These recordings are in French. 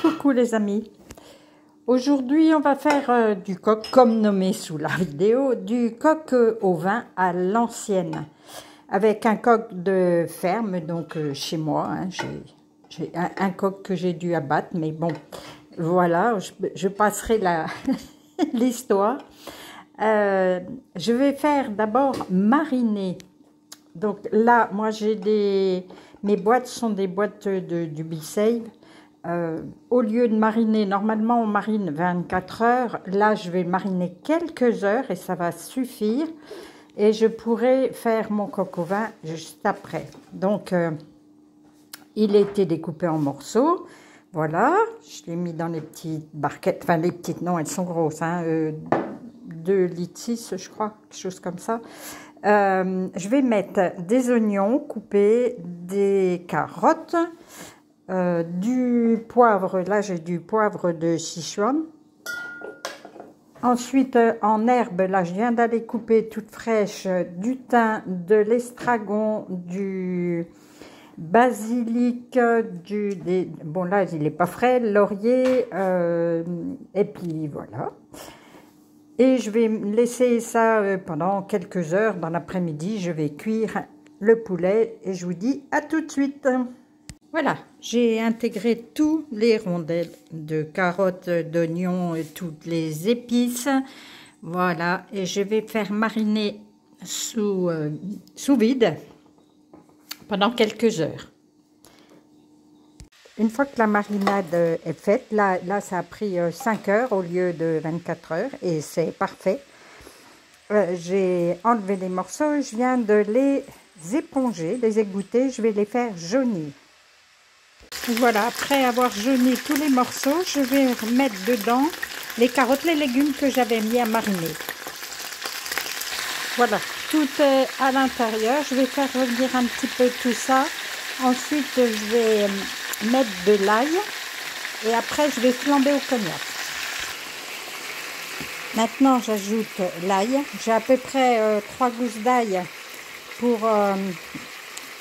Coucou les amis, aujourd'hui on va faire du coq, comme nommé sous la vidéo, du coq au vin à l'ancienne, avec un coq de ferme, donc chez moi, hein, j'ai un coq que j'ai dû abattre, mais bon, voilà, je passerai l'histoire. Je vais faire d'abord mariner, donc là, moi j'ai mes boîtes sont des boîtes du Be-Save. Au lieu de mariner, normalement on marine 24 heures, là je vais mariner quelques heures et ça va suffire et je pourrai faire mon coq au vin juste après. Donc il a été découpé en morceaux, voilà, je l'ai mis dans les petites barquettes, enfin les petites, non elles sont grosses, hein, 2 litres 6 je crois, quelque chose comme ça. Je vais mettre des oignons coupés, des carottes, du poivre, là j'ai du poivre de Sichuan. Ensuite en herbe, là je viens d'aller couper toute fraîche du thym, de l'estragon, du basilic, bon là il n'est pas frais, laurier, et puis voilà. Et je vais laisser ça pendant quelques heures. Dans l'après-midi, je vais cuire le poulet et je vous dis à tout de suite. Voilà, j'ai intégré tous les rondelles de carottes, d'oignons et toutes les épices. Voilà, et je vais faire mariner sous vide pendant quelques heures. Une fois que la marinade est faite, là ça a pris 5 heures au lieu de 24 heures et c'est parfait. J'ai enlevé les morceaux, je viens de les éponger, les égoutter, je vais les faire jaunir. Voilà, après avoir jauni tous les morceaux, je vais mettre dedans les carottes, les légumes que j'avais mis à mariner. Voilà, tout est à l'intérieur. Je vais faire revenir un petit peu tout ça. Ensuite, je vais mettre de l'ail et après, je vais flamber au cognac. Maintenant, j'ajoute l'ail. J'ai à peu près 3 gousses d'ail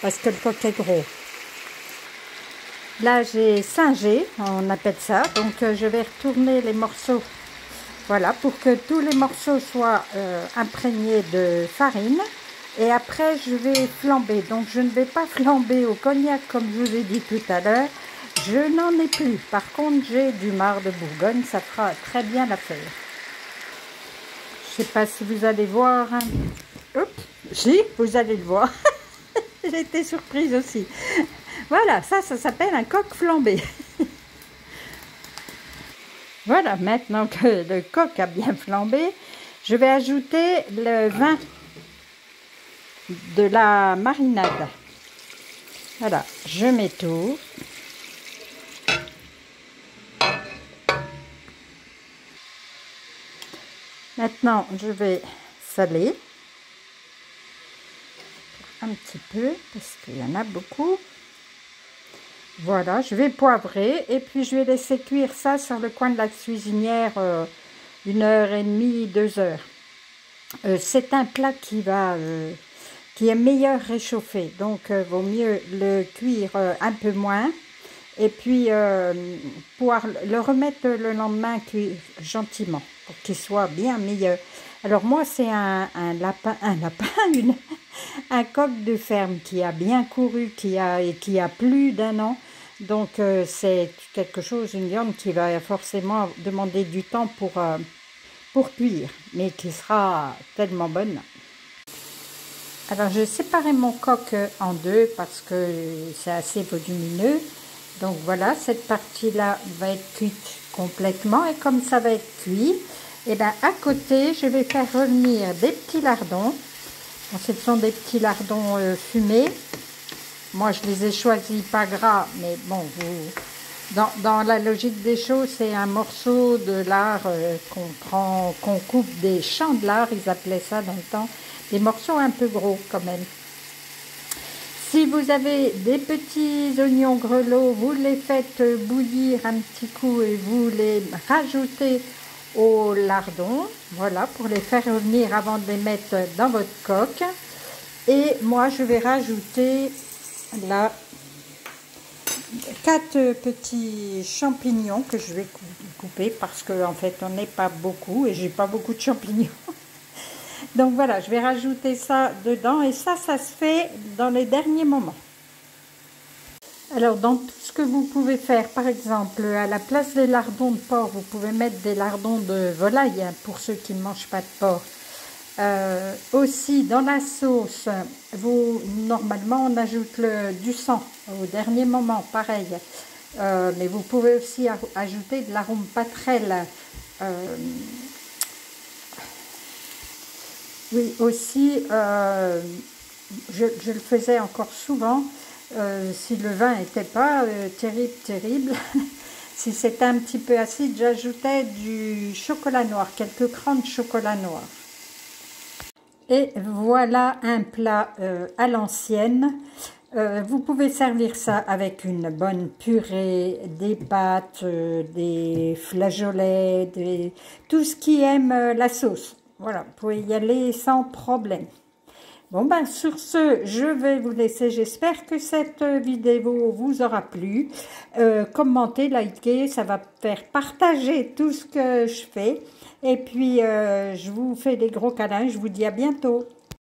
parce que le coq est gros. Là, j'ai singé, on appelle ça. Donc, je vais retourner les morceaux. Voilà, pour que tous les morceaux soient imprégnés de farine. Et après, je vais flamber. Donc, je ne vais pas flamber au cognac comme je vous ai dit tout à l'heure. Je n'en ai plus. Par contre, j'ai du marc de Bourgogne. Ça fera très bien l'affaire. Je ne sais pas si vous allez voir. Oups, si, vous allez le voir. J'ai été surprise aussi. Voilà, ça s'appelle un coq flambé. Voilà, maintenant que le coq a bien flambé, je vais ajouter le vin de la marinade. Voilà, je mets tout. Maintenant, je vais saler un petit peu parce qu'il y en a beaucoup. Voilà, je vais poivrer et puis je vais laisser cuire ça sur le coin de la cuisinière 1h30, 2 heures. C'est un plat qui est meilleur réchauffé, donc vaut mieux le cuire un peu moins et puis pouvoir le remettre le lendemain cuire gentiment pour qu'il soit bien meilleur. Alors moi c'est un coq de ferme qui a bien couru, qui a plus d'1 an. Donc c'est quelque chose, une viande qui va forcément demander du temps pour cuire, mais qui sera tellement bonne. Alors j'ai séparé mon coq en deux parce que c'est assez volumineux. Donc voilà, cette partie-là va être cuite complètement et comme ça va être cuit, et bien à côté je vais faire revenir des petits lardons. Bon, ce sont des petits lardons fumés. Moi, je les ai choisis pas gras, mais bon, dans la logique des choses, c'est un morceau de lard qu'on coupe des champs de lard, ils appelaient ça dans le temps, des morceaux un peu gros quand même. Si vous avez des petits oignons grelots, vous les faites bouillir un petit coup et vous les rajoutez au lardon, voilà, pour les faire revenir avant de les mettre dans votre coque. Et moi, je vais rajouter là 4 petits champignons que je vais couper parce qu'en fait on n'est pas beaucoup et j'ai pas beaucoup de champignons. Donc voilà, je vais rajouter ça dedans et ça se fait dans les derniers moments. Alors dans tout ce que vous pouvez faire, par exemple à la place des lardons de porc, vous pouvez mettre des lardons de volaille hein, pour ceux qui ne mangent pas de porc. Aussi dans la sauce, normalement on ajoute du sang au dernier moment, pareil. Mais vous pouvez aussi ajouter de l'arôme pétrel. Oui, aussi, je le faisais encore souvent, si le vin n'était pas terrible, si c'était un petit peu acide, j'ajoutais du chocolat noir, quelques crans de chocolat noir. Et voilà un plat à l'ancienne. Vous pouvez servir ça avec une bonne purée, des pâtes, des flageolets, tout ce qui aime la sauce. Voilà, vous pouvez y aller sans problème. Bon ben sur ce, je vais vous laisser. J'espère que cette vidéo vous aura plu. Commentez, likez, ça va faire partager tout ce que je fais. Et puis je vous fais des gros câlins, je vous dis à bientôt.